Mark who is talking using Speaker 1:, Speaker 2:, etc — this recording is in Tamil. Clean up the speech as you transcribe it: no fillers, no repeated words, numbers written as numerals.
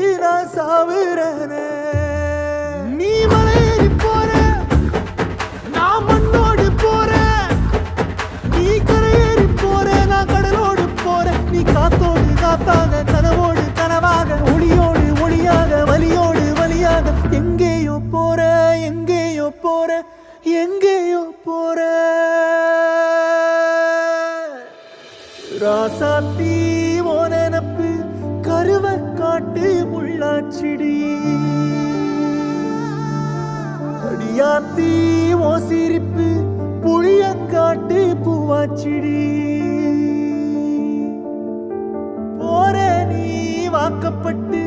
Speaker 1: நினைச்சு நான் சாவுறேனே. நீ மலையேறி போற, நான் மண்ணோடு போறேன். நீ கரையேறி போற, நான் கடலோடு போறேன். நீ காத்தோடு காத்தாக, கனவோடு கனவாக, ஒளியோடு ஒளியாக, வலியோடு வலியாக, எங்கேயோ போற, எங்கேயோ போற, எங்கேயோ போற. ராசாத்தி ஓ நினப்பு கருவ காட்டு முள்ளாச்சிடி. அடியாத்தி ஓ சிரிப்பு புளியங்காட்டு பூவாச்சிடி. போற நீ வாக்கப்பட்டு